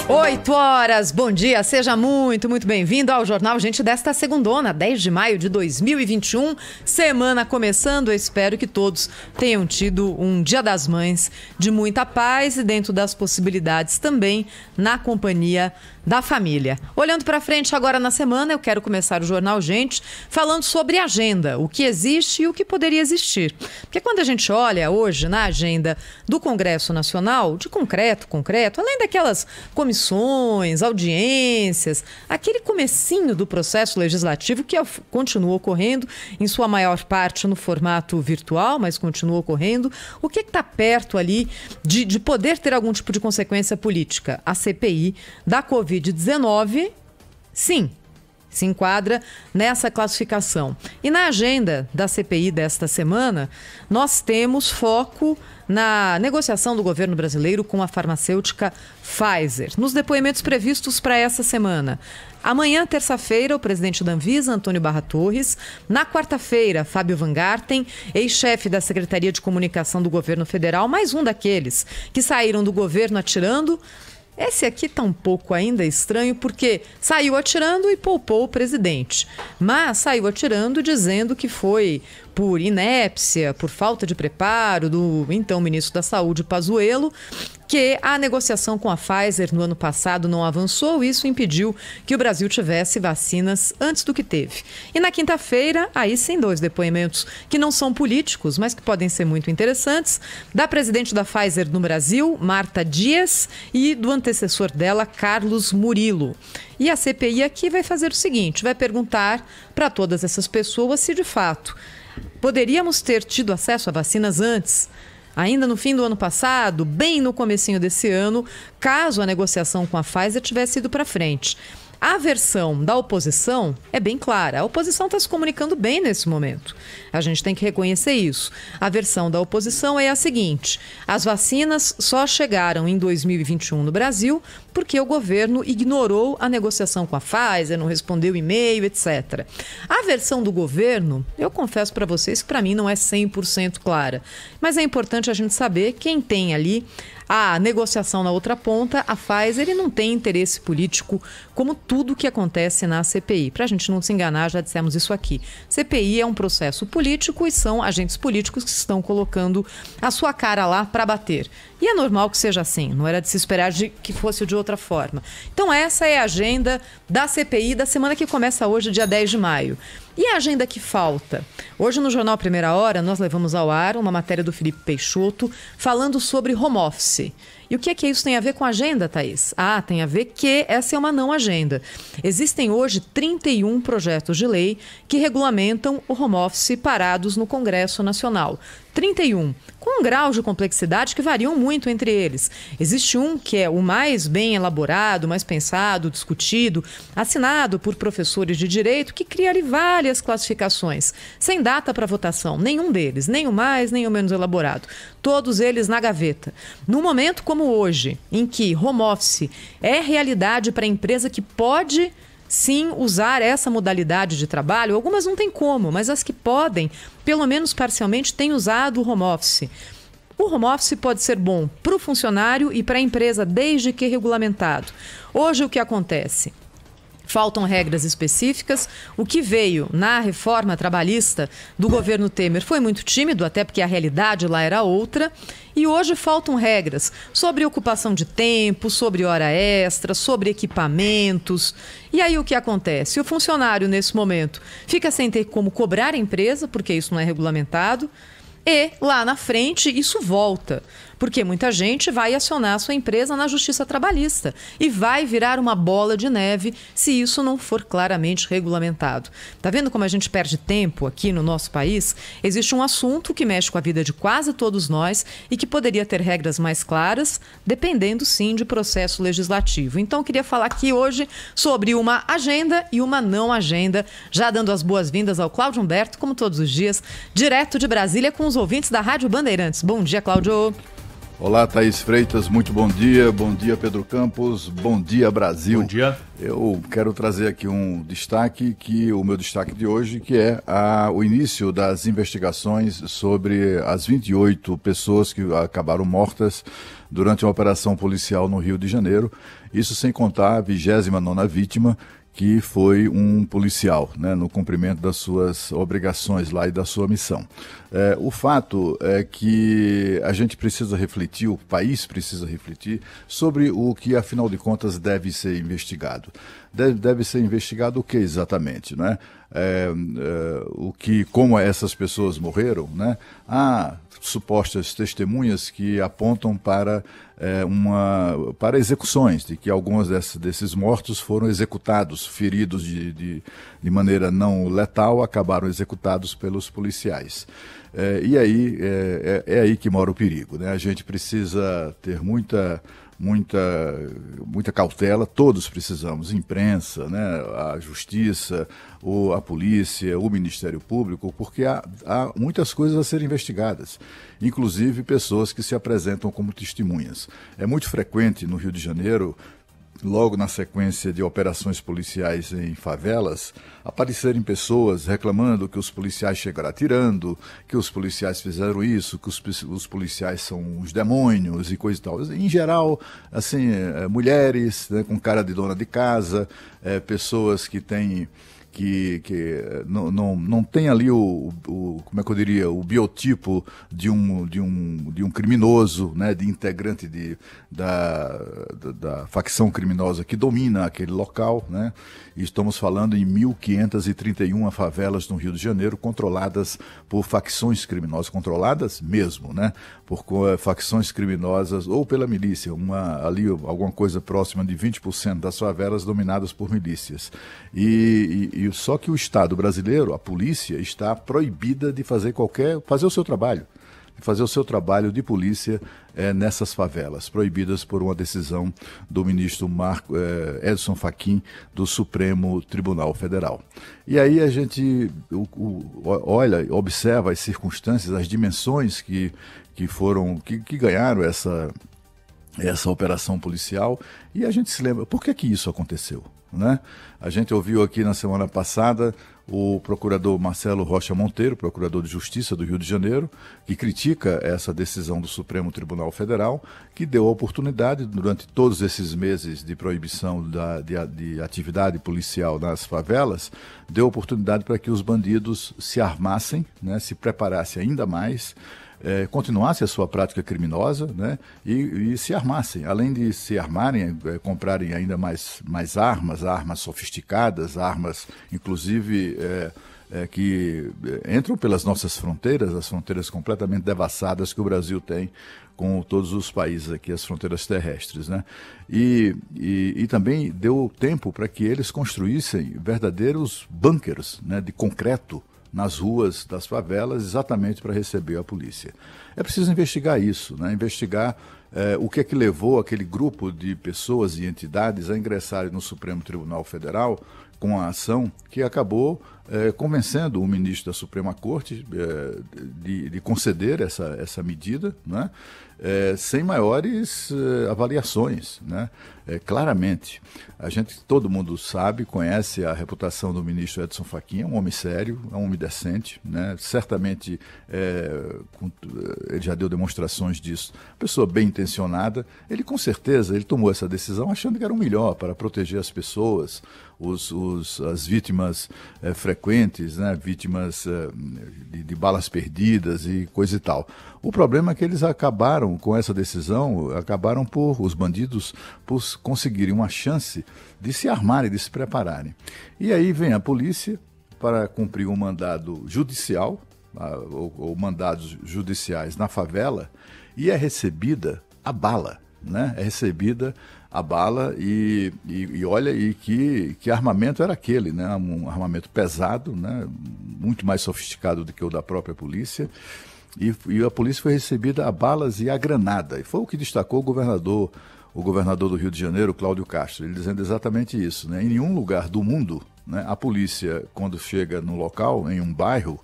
8 horas, bom dia, seja muito bem-vindo ao Jornal Gente desta segundona, 10 de maio de 2021, semana começando. Eu espero que todos tenham tido um Dia das Mães de muita paz e dentro das possibilidades também na companhia da família. Olhando para frente agora na semana, eu quero começar o Jornal Gente falando sobre agenda, o que existe e o que poderia existir. Porque quando a gente olha hoje na agenda do Congresso Nacional, de concreto, além daquelas comissões, audiências, aquele comecinho do processo legislativo que continua ocorrendo, em sua maior parte no formato virtual, mas continua ocorrendo, o que está perto ali de poder ter algum tipo de consequência política? A CPI da Covid-19, sim, se enquadra nessa classificação. E na agenda da CPI desta semana, nós temos foco na negociação do governo brasileiro com a farmacêutica Pfizer. Nos depoimentos previstos para essa semana. Amanhã, terça-feira, o presidente da Anvisa, Antônio Barra Torres. Na quarta-feira, Fábio Van Garten, ex-chefe da Secretaria de Comunicação do governo federal, mais um daqueles que saíram do governo atirando. Esse aqui está um pouco ainda estranho porque saiu atirando e poupou o presidente. Mas saiu atirando dizendo que foi por inépcia, por falta de preparo do então ministro da Saúde, Pazuello, que a negociação com a Pfizer no ano passado não avançou. Isso impediu que o Brasil tivesse vacinas antes do que teve. E na quinta-feira, aí sim, dois depoimentos que não são políticos, mas que podem ser muito interessantes, da presidente da Pfizer no Brasil, Marta Dias, e do antecessor dela, Carlos Murilo. E a CPI aqui vai fazer o seguinte, vai perguntar para todas essas pessoas se de fato poderíamos ter tido acesso a vacinas antes, ainda no fim do ano passado, bem no comecinho desse ano, caso a negociação com a Pfizer tivesse ido para frente. A versão da oposição é bem clara. A oposição está se comunicando bem nesse momento. A gente tem que reconhecer isso. A versão da oposição é a seguinte: as vacinas só chegaram em 2021 no Brasil porque o governo ignorou a negociação com a Pfizer, não respondeu e-mail, etc. A versão do governo, eu confesso para vocês que para mim não é 100% clara. Mas é importante a gente saber quem tem ali a negociação na outra ponta, a Pfizer, e não tem interesse político como tudo que acontece na CPI. Para a gente não se enganar, já dissemos isso aqui. CPI é um processo político e são agentes políticos que estão colocando a sua cara lá para bater. E é normal que seja assim, não era de se esperar que fosse de outra forma. Então essa é a agenda da CPI da semana que começa hoje, dia 10 de maio. E a agenda que falta? Hoje no Jornal Primeira Hora nós levamos ao ar uma matéria do Felipe Peixoto falando sobre home office. E o que é que isso tem a ver com a agenda, Thaís? Tem a ver que essa é uma não agenda. Existem hoje 31 projetos de lei que regulamentam o home office parados no Congresso Nacional. 31, com um grau de complexidade que variam muito entre eles. Existe um que é o mais bem elaborado, mais pensado, discutido, assinado por professores de direito, que cria ali várias classificações, sem data para votação, nenhum deles, nem o mais, nem o menos elaborado. Todos eles na gaveta. Num momento como hoje, em que home office é realidade para a empresa que pode sim usar essa modalidade de trabalho, algumas não tem como, mas as que podem, pelo menos parcialmente, têm usado o home office. O home office pode ser bom para o funcionário e para a empresa, desde que regulamentado. Hoje o que acontece? Faltam regras específicas. O que veio na reforma trabalhista do governo Temer foi muito tímido, até porque a realidade lá era outra. E hoje faltam regras sobre ocupação de tempo, sobre hora extra, sobre equipamentos. E aí o que acontece? O funcionário, nesse momento, fica sem ter como cobrar a empresa, porque isso não é regulamentado. E lá na frente isso volta, porque muita gente vai acionar a sua empresa na Justiça Trabalhista e vai virar uma bola de neve se isso não for claramente regulamentado. Tá vendo como a gente perde tempo aqui no nosso país? Existe um assunto que mexe com a vida de quase todos nós e que poderia ter regras mais claras, dependendo sim de processo legislativo. Então eu queria falar aqui hoje sobre uma agenda e uma não agenda, já dando as boas-vindas ao Cláudio Humberto, como todos os dias, direto de Brasília com os ouvintes da Rádio Bandeirantes. Bom dia, Cláudio. Olá, Thaís Freitas, muito bom dia Pedro Campos, bom dia Brasil. Bom dia. Eu quero trazer aqui um destaque, o meu destaque de hoje, que é o início das investigações sobre as 28 pessoas que acabaram mortas durante uma operação policial no Rio de Janeiro, isso sem contar a 29ª vítima, que foi um policial, né, no cumprimento das suas obrigações lá e da sua missão. O fato é que a gente precisa refletir, o país precisa refletir sobre o que, afinal de contas, deve ser investigado. Deve ser investigado o que exatamente, né? Como essas pessoas morreram, né? Há supostas testemunhas que apontam para execuções, de que alguns desses mortos foram executados, feridos de maneira não letal, acabaram executados pelos policiais. E aí é aí que mora o perigo, né? A gente precisa ter muita cautela, todos precisamos, imprensa, né, a justiça, a polícia, o Ministério Público, porque há muitas coisas a serem investigadas, inclusive pessoas que se apresentam como testemunhas. É muito frequente no Rio de Janeiro, logo na sequência de operações policiais em favelas, aparecerem pessoas reclamando que os policiais chegaram atirando, que os policiais fizeram isso, que os policiais são os demônios e coisa e tal. Em geral, assim, mulheres, né, com cara de dona de casa, pessoas que têm não tem ali como é que eu diria, o biotipo de um criminoso, né, de integrante da facção criminosa que domina aquele local, né? E estamos falando em 1.531 favelas no Rio de Janeiro, controladas por facções criminosas, controladas mesmo, né? Por facções criminosas ou pela milícia, alguma coisa próxima de 20% das favelas dominadas por milícias. Só que o Estado brasileiro, a polícia, está proibida de fazer o seu trabalho. Fazer o seu trabalho de polícia nessas favelas, proibidas por uma decisão do ministro Edson Fachin, do Supremo Tribunal Federal. E aí a gente observa as circunstâncias, as dimensões que ganharam essa operação policial, e a gente se lembra, por que isso aconteceu? Né? A gente ouviu aqui na semana passada o procurador Marcelo Rocha Monteiro, procurador de Justiça do Rio de Janeiro, que critica essa decisão do Supremo Tribunal Federal, que deu a oportunidade, durante todos esses meses de proibição de atividade policial nas favelas, deu oportunidade para que os bandidos se armassem, né, se preparassem ainda mais, continuasse a sua prática criminosa, né, e se armassem. Além de se armarem, comprarem ainda mais armas sofisticadas, armas inclusive que entram pelas nossas fronteiras, as fronteiras completamente devassadas que o Brasil tem com todos os países aqui, as fronteiras terrestres, né? E também deu tempo para que eles construíssem verdadeiros bunkers, né, de concreto, nas ruas das favelas, exatamente para receber a polícia. É preciso investigar isso, né? Investigar o que é que levou aquele grupo de pessoas e entidades a ingressarem no Supremo Tribunal Federal com a ação que acabou convencendo o ministro da Suprema Corte de conceder essa medida, né? Sem maiores avaliações, né? Claramente, todo mundo sabe, conhece a reputação do ministro Edson Fachin, é um homem sério, é um homem decente, né? Certamente ele já deu demonstrações disso, pessoa bem intencionada. Ele com certeza tomou essa decisão achando que era o melhor para proteger as pessoas, as vítimas frequentes, né? Vítimas de balas perdidas e coisa e tal. O problema é que eles acabaram com essa decisão, os bandidos, por conseguirem uma chance de se armarem, de se prepararem. E aí vem a polícia para cumprir um mandado judicial, ou mandados judiciais na favela, e é recebida a bala, né? É recebida a bala e olha, que armamento era aquele, né? Um armamento pesado, né? Muito mais sofisticado do que o da própria polícia. E a polícia foi recebida a balas e a granada. E foi o que destacou o governador do Rio de Janeiro, Cláudio Castro, ele dizendo exatamente isso, né? Em nenhum lugar do mundo, né, a polícia, quando chega no local, em um bairro,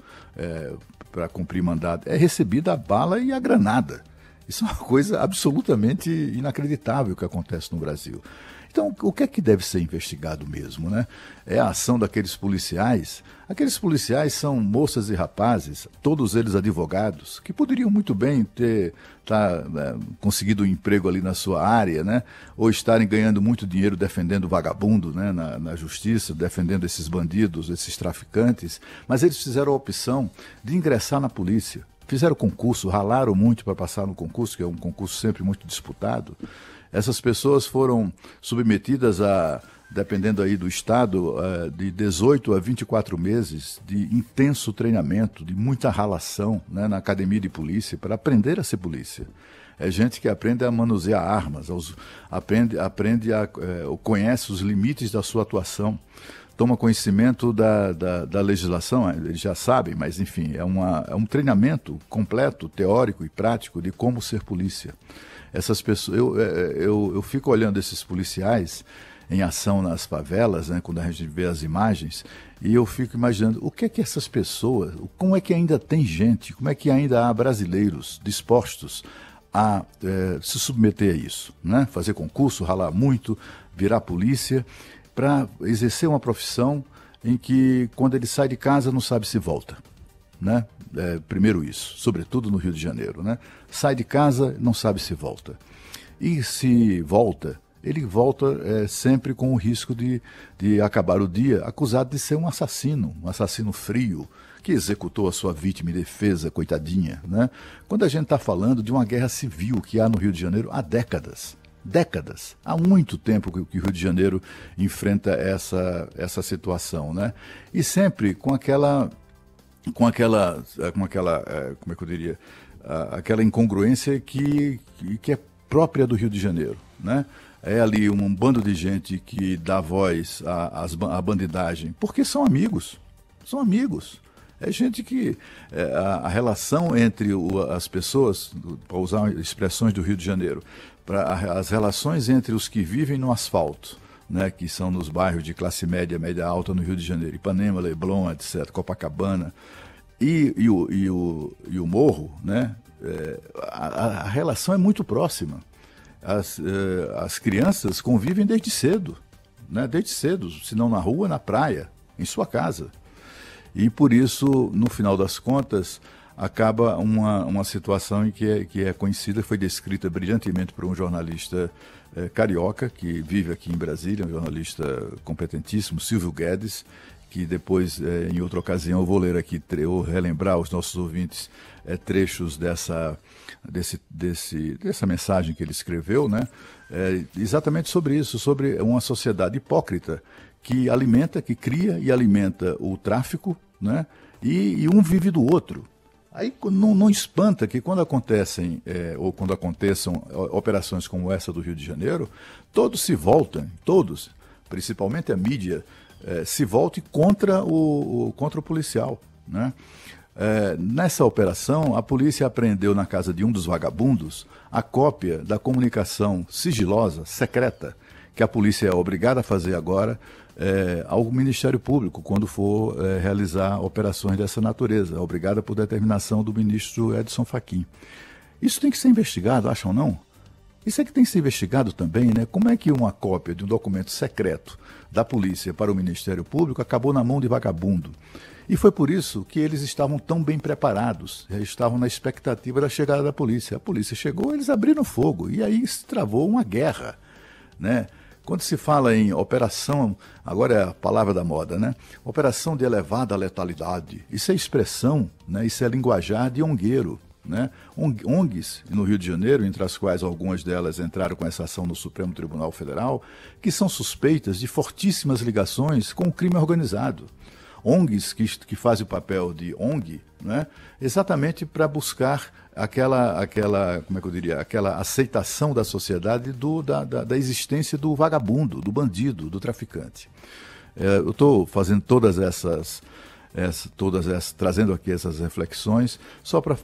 para cumprir mandado, é recebida a bala e a granada. Isso é uma coisa absolutamente inacreditável que acontece no Brasil. Então, o que é que deve ser investigado mesmo, né? É a ação daqueles policiais. Aqueles policiais são moças e rapazes, todos eles advogados, que poderiam muito bem ter conseguido um emprego ali na sua área, né? Ou estarem ganhando muito dinheiro defendendo vagabundo, né? Na justiça, defendendo esses bandidos, esses traficantes. Mas eles fizeram a opção de ingressar na polícia. Fizeram concurso, ralaram muito para passar no concurso, que é um concurso sempre muito disputado. Essas pessoas foram submetidas a, dependendo aí do estado, de 18 a 24 meses de intenso treinamento, de muita ralação, né, na academia de polícia, para aprender a ser polícia. É gente que aprende a manusear armas, conhece os limites da sua atuação, toma conhecimento da legislação, eles já sabem, mas enfim, é um treinamento completo, teórico e prático de como ser polícia. Essas pessoas, eu fico olhando esses policiais em ação nas favelas, né, quando a gente vê as imagens, e eu fico imaginando o que é que essas pessoas, como é que ainda tem gente, como é que ainda há brasileiros dispostos a se submeter a isso, né? Fazer concurso, ralar muito, virar polícia, para exercer uma profissão em que, quando ele sai de casa, não sabe se volta, né? Primeiro isso, sobretudo no Rio de Janeiro, né? Sai de casa, não sabe se volta. E se volta, ele volta sempre com o risco de acabar o dia acusado de ser um assassino frio, que executou a sua vítima indefesa, coitadinha, né? Quando a gente está falando de uma guerra civil que há no Rio de Janeiro há décadas. Há muito tempo que o Rio de Janeiro enfrenta essa situação, né? E sempre com aquela, como é que eu diria, aquela incongruência que é própria do Rio de Janeiro, né? É ali um bando de gente que dá voz à bandidagem, porque são amigos. É gente que a relação entre as pessoas, para usar expressões do Rio de Janeiro, as relações entre os que vivem no asfalto, né, que são nos bairros de classe média, média alta no Rio de Janeiro, Ipanema, Leblon, etc., Copacabana, e o morro, né, a relação é muito próxima. As crianças convivem desde cedo, né, se não na rua, na praia, em sua casa. E por isso, no final das contas, acaba uma situação em que é conhecida, foi descrita brilhantemente por um jornalista carioca, que vive aqui em Brasília, um jornalista competentíssimo, Silvio Guedes, que depois, em outra ocasião, eu vou ler aqui, ou relembrar aos nossos ouvintes trechos dessa mensagem que ele escreveu, né? Exatamente sobre isso, sobre uma sociedade hipócrita que cria e alimenta o tráfico, né? E um vive do outro. Aí não espanta que quando aconteçam operações como essa do Rio de Janeiro, todos se voltam, principalmente a mídia, se volte contra o policial, né? Nessa operação, a polícia apreendeu na casa de um dos vagabundos a cópia da comunicação sigilosa, secreta, que a polícia é obrigada a fazer agora ao Ministério Público, quando for realizar operações dessa natureza, obrigada por determinação do ministro Edson Fachin. Isso tem que ser investigado, acham não? Isso é que tem que ser investigado também, né? Como é que uma cópia de um documento secreto da polícia para o Ministério Público acabou na mão de vagabundo? E foi por isso que eles estavam tão bem preparados, estavam na expectativa da chegada da polícia. A polícia chegou, eles abriram fogo, e aí se travou uma guerra, né? Quando se fala em operação, agora é a palavra da moda, né? Operação de elevada letalidade, isso é expressão, né? Isso é linguajar de ongueiro, né? ONGs no Rio de Janeiro, entre as quais algumas delas entraram com essa ação no Supremo Tribunal Federal, que são suspeitas de fortíssimas ligações com o crime organizado. ONGs que fazem o papel de ONG, né? Exatamente para buscar aquela aceitação da sociedade da existência do vagabundo, do bandido, do traficante. Eu estou fazendo trazendo aqui essas reflexões só para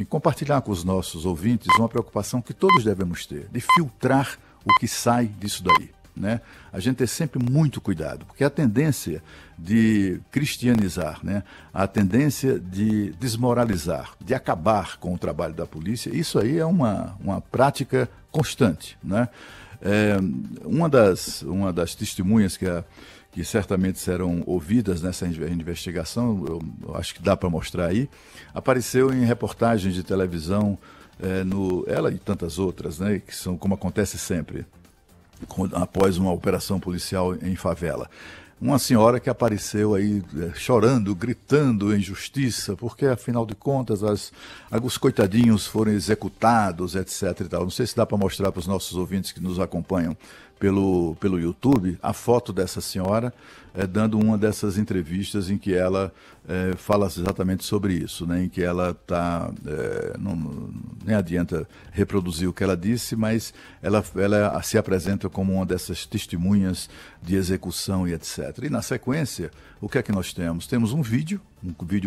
compartilhar com os nossos ouvintes uma preocupação que todos devemos ter, de filtrar o que sai disso daí, né? A gente ter sempre muito cuidado, porque a tendência de cristianizar, né? A tendência de desmoralizar, de acabar com o trabalho da polícia, isso aí é uma prática constante, né? Uma das testemunhas que certamente serão ouvidas nessa investigação, eu acho que dá para mostrar aí, apareceu em reportagens de televisão, ela e tantas outras, né, que são como acontece sempre, após uma operação policial em favela. Uma senhora que apareceu aí chorando, gritando em justiça, porque afinal de contas os coitadinhos foram executados, etc. e tal. Não sei se dá para mostrar para os nossos ouvintes que nos acompanham pelo YouTube a foto dessa senhora dando uma dessas entrevistas em que ela fala exatamente sobre isso, né? Em que ela está, nem adianta reproduzir o que ela disse, mas ela se apresenta como uma dessas testemunhas de execução e etc. E na sequência, o que é que nós temos? Temos um vídeo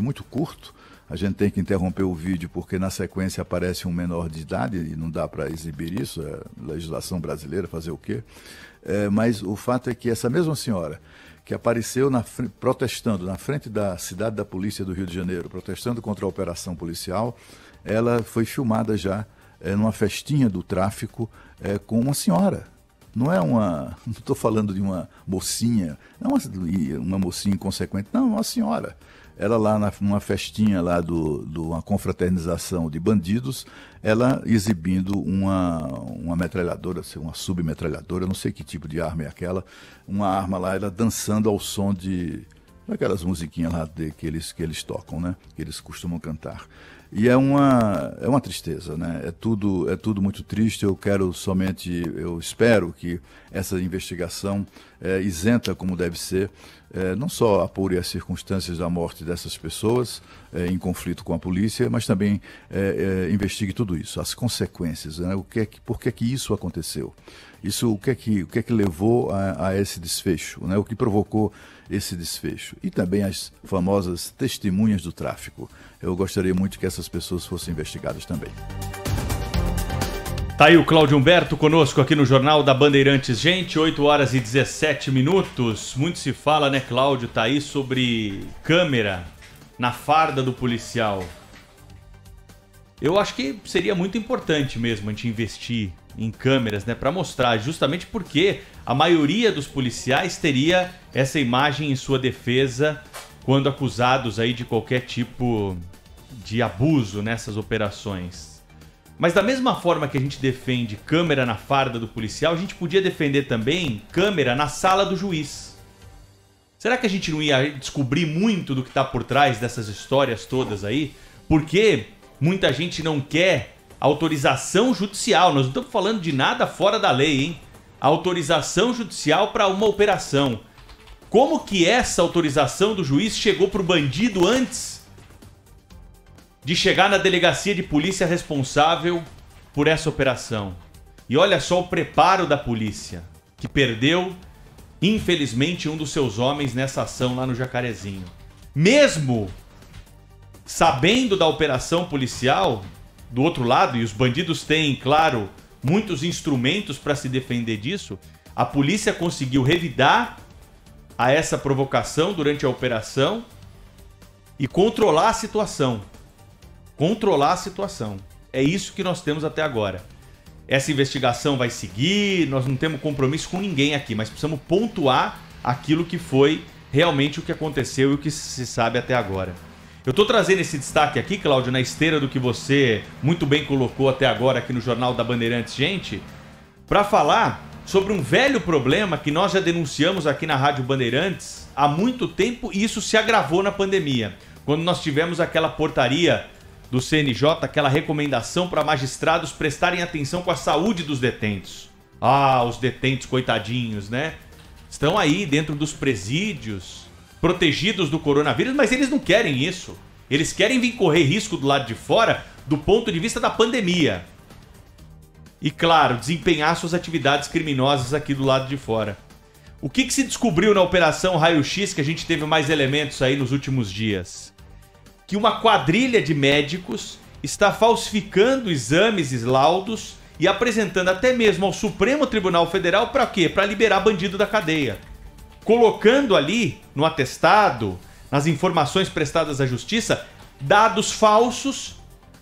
muito curto. A gente tem que interromper o vídeo porque na sequência aparece um menor de idade e não dá para exibir isso, é legislação brasileira, fazer o quê? Mas o fato é que essa mesma senhora que apareceu protestando na frente da cidade da polícia do Rio de Janeiro, protestando contra a operação policial, ela foi filmada já numa festinha do tráfico com uma senhora. Não estou falando de uma mocinha, não uma mocinha inconsequente, não, uma senhora. Ela lá numa festinha lá uma confraternização de bandidos, ela exibindo uma metralhadora, uma submetralhadora, não sei que tipo de arma é aquela, uma arma lá, ela dançando ao som daquelas musiquinhas lá que eles tocam, né? Que eles costumam cantar. E é uma tristeza, né? É tudo muito triste. Eu espero que essa investigação isenta como deve ser, não só apure as circunstâncias da morte dessas pessoas em conflito com a polícia, mas também investigue tudo isso, as consequências, né? Por que que isso aconteceu? O que é que levou a esse desfecho, né? O que provocou esse desfecho? E também as famosas testemunhas do tráfico. Eu gostaria muito que essas pessoas fossem investigadas também. Tá aí o Cláudio Humberto conosco aqui no Jornal da Bandeirantes. Gente, 8 horas e 17 minutos. Muito se fala, né, Cláudio? Tá aí sobre câmera na farda do policial. Eu acho que seria muito importante mesmo a gente investir em câmeras, né, para mostrar, justamente porque a maioria dos policiais teria essa imagem em sua defesa quando acusados aí de qualquer tipo de abuso nessas operações. Mas da mesma forma que a gente defende câmera na farda do policial, a gente podia defender também câmera na sala do juiz. Será que a gente não ia descobrir muito do que está por trás dessas histórias todas aí? Porque muita gente não quer autorização judicial. Nós não estamos falando de nada fora da lei, hein? Autorização judicial para uma operação. Como que essa autorização do juiz chegou para o bandido antes de chegar na delegacia de polícia responsável por essa operação? E olha só o preparo da polícia, que perdeu, infelizmente, um dos seus homens nessa ação lá no Jacarezinho. Mesmo sabendo da operação policial, do outro lado, e os bandidos têm, claro, muitos instrumentos para se defender disso, a polícia conseguiu revidar a essa provocação durante a operação e controlar a situação. Controlar a situação. É isso que nós temos até agora. Essa investigação vai seguir, nós não temos compromisso com ninguém aqui, mas precisamos pontuar aquilo que foi realmente o que aconteceu e o que se sabe até agora. Eu estou trazendo esse destaque aqui, Cláudio, na esteira do que você muito bem colocou até agora aqui no Jornal da Bandeirantes, gente, para falar sobre um velho problema que nós já denunciamos aqui na Rádio Bandeirantes há muito tempo e isso se agravou na pandemia, quando nós tivemos aquela portaria do CNJ, aquela recomendação para magistrados prestarem atenção com a saúde dos detentos. Ah, os detentos coitadinhos, né? Estão aí dentro dos presídios, protegidos do coronavírus, mas eles não querem isso. Eles querem vir correr risco do lado de fora do ponto de vista da pandemia. E, claro, desempenhar suas atividades criminosas aqui do lado de fora. O que se descobriu na Operação Raio X, que a gente teve mais elementos aí nos últimos dias? Que uma quadrilha de médicos está falsificando exames e laudos e apresentando até mesmo ao Supremo Tribunal Federal para quê? Para liberar bandido da cadeia. Colocando ali no atestado, nas informações prestadas à justiça, dados falsos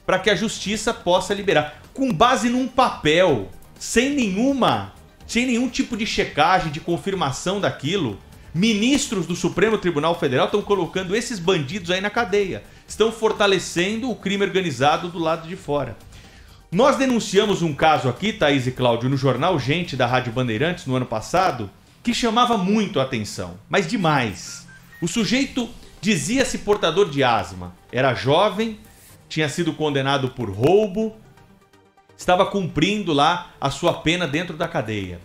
para que a justiça possa liberar. Com base num papel, sem nenhum tipo de checagem, de confirmação daquilo, ministros do Supremo Tribunal Federal estão colocando esses bandidos aí na cadeia. Estão fortalecendo o crime organizado do lado de fora. Nós denunciamos um caso aqui, Thaís e Cláudio, no jornal Gente da Rádio Bandeirantes no ano passado, que chamava muito a atenção, mas demais. O sujeito dizia-se portador de asma, era jovem, tinha sido condenado por roubo, estava cumprindo lá a sua pena dentro da cadeia.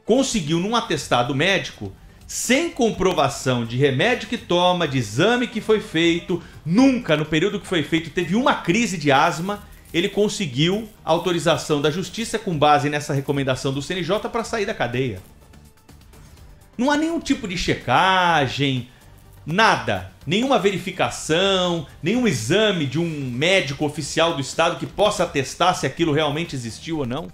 Conseguiu num atestado médico, sem comprovação de remédio que toma, de exame que foi feito, nunca no período que foi feito teve uma crise de asma, ele conseguiu a autorização da justiça com base nessa recomendação do CNJ para sair da cadeia. Não há nenhum tipo de checagem, nada, nenhuma verificação, nenhum exame de um médico oficial do Estado que possa atestar se aquilo realmente existiu ou não.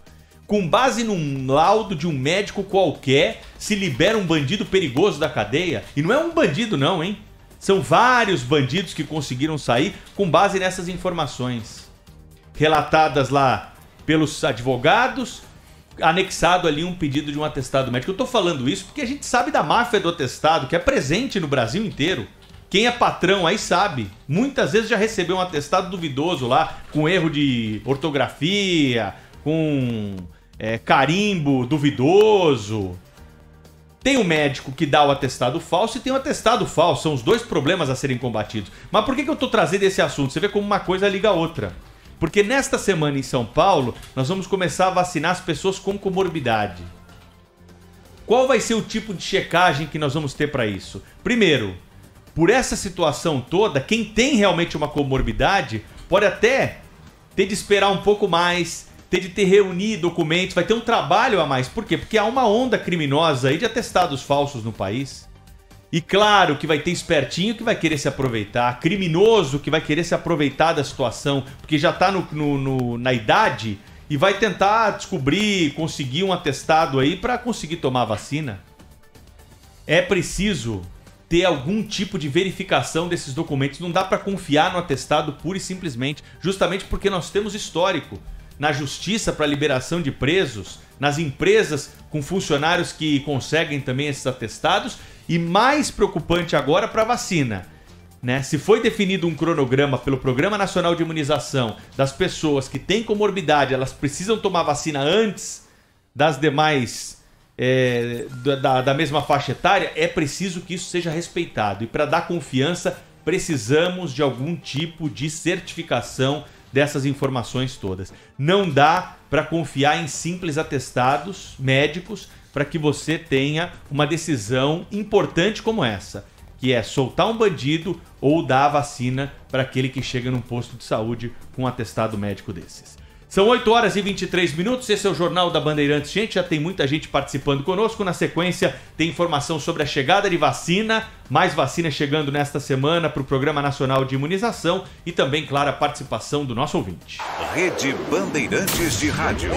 Com base num laudo de um médico qualquer, se libera um bandido perigoso da cadeia. E não é um bandido não, hein? São vários bandidos que conseguiram sair com base nessas informações relatadas lá pelos advogados, anexado ali um pedido de um atestado médico. Eu tô falando isso porque a gente sabe da máfia do atestado, que é presente no Brasil inteiro. Quem é patrão aí sabe. Muitas vezes já recebeu um atestado duvidoso lá, com erro de ortografia, com carimbo duvidoso. Tem um médico que dá o atestado falso e tem o atestado falso. São os dois problemas a serem combatidos. Mas por que eu tô trazendo esse assunto? Você vê como uma coisa liga a outra. Porque nesta semana em São Paulo, nós vamos começar a vacinar as pessoas com comorbidade. Qual vai ser o tipo de checagem que nós vamos ter para isso? Primeiro, por essa situação toda, quem tem realmente uma comorbidade pode até ter de esperar um pouco mais, ter de reunir documentos, vai ter um trabalho a mais. Por quê? Porque há uma onda criminosa aí de atestados falsos no país. E claro que vai ter espertinho que vai querer se aproveitar, criminoso que vai querer se aproveitar da situação, porque já está na idade e vai tentar descobrir, conseguir um atestado aí para conseguir tomar a vacina. É preciso ter algum tipo de verificação desses documentos, não dá para confiar no atestado pura e simplesmente, justamente porque nós temos histórico na justiça para liberação de presos, nas empresas com funcionários que conseguem também esses atestados. E mais preocupante agora para a vacina, né? Se foi definido um cronograma pelo Programa Nacional de Imunização das pessoas que têm comorbidade, elas precisam tomar vacina antes das demais, da mesma faixa etária, é preciso que isso seja respeitado. E para dar confiança, precisamos de algum tipo de certificação dessas informações todas. Não dá para confiar em simples atestados médicos para que você tenha uma decisão importante como essa, que é soltar um bandido ou dar a vacina para aquele que chega num posto de saúde com um atestado médico desses. São 8 horas e 23 minutos, esse é o Jornal da Bandeirantes. Gente, já tem muita gente participando conosco. Na sequência, tem informação sobre a chegada de vacina, mais vacina chegando nesta semana para o Programa Nacional de Imunização e também, claro, a participação do nosso ouvinte. Rede Bandeirantes de Rádio.